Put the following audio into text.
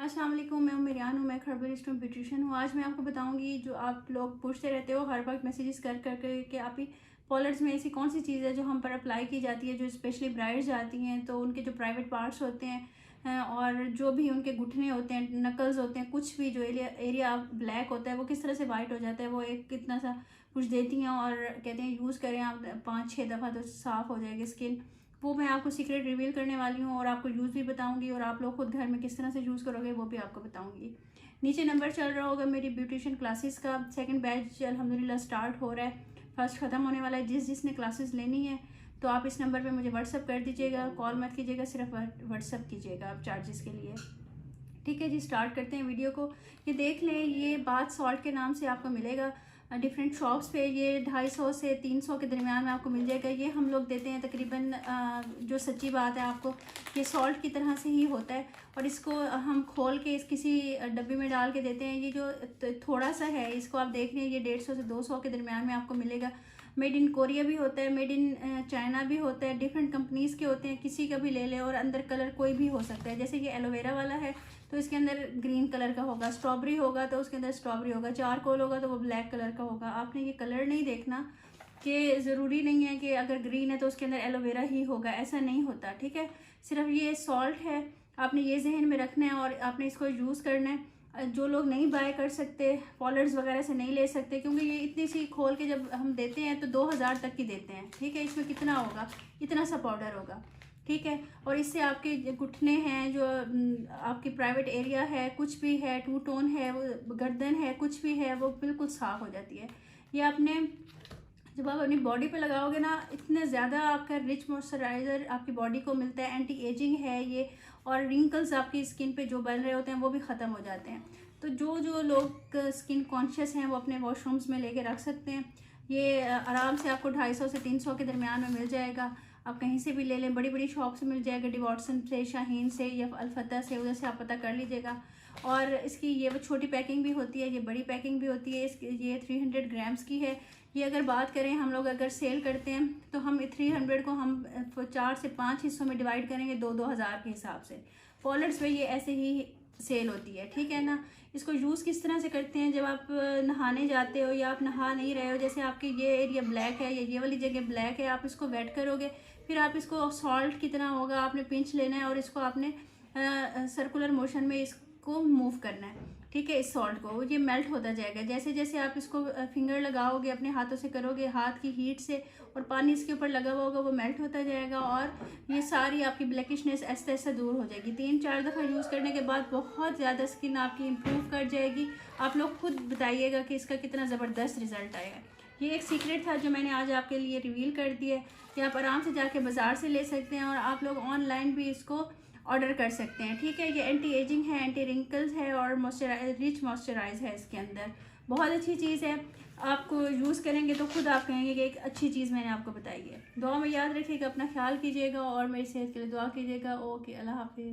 अस्सलाम वालेकुम, मैं मेरियान हूँ। मैं खरबल स्टोन ब्यूटिशियन हूँ। आज मैं आपको बताऊँगी जो आप लोग पूछते रहते हो हर वक्त मैसेजेस कर कर के कि आप ही पॉलर्स में ऐसी कौन सी चीज़ है जो हम पर अप्लाई की जाती है, जो स्पेशली ब्राइड्स जाती हैं तो उनके जो प्राइवेट पार्ट्स होते हैं और जो भी उनके घुटने होते हैं, नकल्स होते हैं, कुछ भी जो एरिया ब्लैक होता है वो किस तरह से वाइट हो जाता है। वो एक कितना सा कुछ देती हैं और कहते हैं यूज़ करें आप 5-6 दफ़ा तो साफ़ हो जाएगी स्किन। वो मैं आपको सीक्रेट रिवील करने वाली हूँ और आपको यूज़ भी बताऊँगी और आप लोग खुद घर में किस तरह से यूज़ करोगे वो भी आपको बताऊँगी। नीचे नंबर चल रहा होगा मेरी ब्यूटिशियन क्लासेस का। सेकंड बैच अल्हम्दुलिल्लाह स्टार्ट हो रहा है, फर्स्ट ख़त्म होने वाला है। जिसने क्लासेस लेनी है तो आप इस नंबर पे मुझे व्हाट्सअप कर दीजिएगा, कॉल मत कीजिएगा, सिर्फ व्हाट्सअप कीजिएगा आप चार्जेस के लिए। ठीक है जी, स्टार्ट करते हैं वीडियो को। ये देख लें, ये बाथ सॉल्ट के नाम से आपको मिलेगा डिफरेंट शॉप्स पे। ये 250 से 300 के दरमियान में आपको मिल जाएगा। ये हम लोग देते हैं तकरीबन, जो सच्ची बात है आपको, ये सॉल्ट की तरह से ही होता है और इसको हम खोल के इस किसी डब्बे में डाल के देते हैं। ये जो थोड़ा सा है इसको आप देख रहे हैं, ये 150 से 200 के दरमियान में आपको मिलेगा। मेड इन कोरिया भी होता है, मेड इन चाइना भी होता है, डिफरेंट कंपनीज़ के होते हैं, किसी का भी ले लें। और अंदर कलर कोई भी हो सकता है, जैसे ये एलोवेरा वाला है तो इसके अंदर ग्रीन कलर का होगा, स्ट्रॉबेरी होगा तो उसके अंदर स्ट्रॉबेरी होगा, चारकोल होगा तो वो ब्लैक कलर का होगा। आपने ये कलर नहीं देखना कि ज़रूरी नहीं है कि अगर ग्रीन है तो उसके अंदर एलोवेरा ही होगा, ऐसा नहीं होता। ठीक है, सिर्फ ये सॉल्ट है, आपने ये जहन में रखना है और आपने इसको यूज़ करना है। जो लोग नहीं बाय कर सकते, पॉलर्स वगैरह से नहीं ले सकते, क्योंकि ये इतनी सी खोल के जब हम देते हैं तो 2000 तक की देते हैं। ठीक है, इसमें कितना होगा, इतना सा पाउडर होगा। ठीक है, और इससे आपके घुटने हैं, जो आपकी प्राइवेट एरिया है, कुछ भी है, टू टोन है, वो गर्दन है, कुछ भी है, वो बिल्कुल साफ़ हो जाती है। ये आपने जब आप अपनी बॉडी पे लगाओगे ना, इतने ज़्यादा आपका रिच मॉइस्चराइज़र आपकी बॉडी को मिलता है। एंटी एजिंग है ये, और रिंकल्स आपकी स्किन पे जो बन रहे होते हैं वो भी ख़त्म हो जाते हैं। तो जो जो लोग स्किन कॉन्शियस हैं वो अपने वॉशरूम्स में लेके रख सकते हैं। ये आराम से आपको 250 से 300 के दरमियान में मिल जाएगा। आप कहीं से भी ले लें, बड़ी बड़ी शॉप से मिल जाएगा, डिवॉट्सन से, शाहीन से या अलफता से, उधर से आप पता कर लीजिएगा। और इसकी ये वो छोटी पैकिंग भी होती है, ये बड़ी पैकिंग भी होती है। इसकी ये 300 ग्राम्स की है। ये अगर बात करें, हम लोग अगर सेल करते हैं तो हम 300 को हम 4 से 5 हिस्सों में डिवाइड करेंगे, 2-2 हज़ार के हिसाब से। पॉलर्स पे ये ऐसे ही सेल होती है। ठीक है ना। इसको यूज़ किस तरह से करते हैं, जब आप नहाने जाते हो या आप नहा नहीं रहे हो, जैसे आपके ये एरिया ब्लैक है या ये वाली जगह ब्लैक है, आप इसको वेट करोगे, फिर आप इसको सॉल्ट की तरह होगा, आपने पिंच लेना है और इसको आपने सर्कुलर मोशन में इसको मूव करना है। ठीक है, इस सॉल्ट को ये मेल्ट होता जाएगा। जैसे जैसे आप इसको फिंगर लगाओगे, अपने हाथों से करोगे, हाथ की हीट से, और पानी इसके ऊपर लगा हुआ होगा, वो मेल्ट होता जाएगा और ये सारी आपकी ब्लैकिशनेस ऐसे ऐसे दूर हो जाएगी। 3-4 दफ़ा यूज़ करने के बाद बहुत ज़्यादा स्किन आपकी इम्प्रूव कर जाएगी। आप लोग खुद बताइएगा कि इसका कितना ज़बरदस्त रिज़ल्ट आएगा। ये एक सीक्रेट था जो मैंने आज आपके लिए रिवील कर दिया है कि आप आराम से जाके बाज़ार से ले सकते हैं और आप लोग ऑनलाइन भी इसको ऑर्डर कर सकते हैं। ठीक है, ये एंटी एजिंग है, एंटी रिंकल्स है और रिच मॉइस्चराइज है इसके अंदर। बहुत अच्छी चीज़ है, आपको यूज़ करेंगे तो खुद आप कहेंगे कि एक अच्छी चीज़ मैंने आपको बताई है। दुआ में याद रखिएगा, अपना ख्याल कीजिएगा और मेरी सेहत के लिए दुआ कीजिएगा। ओके, अल्लाह हाफिज़।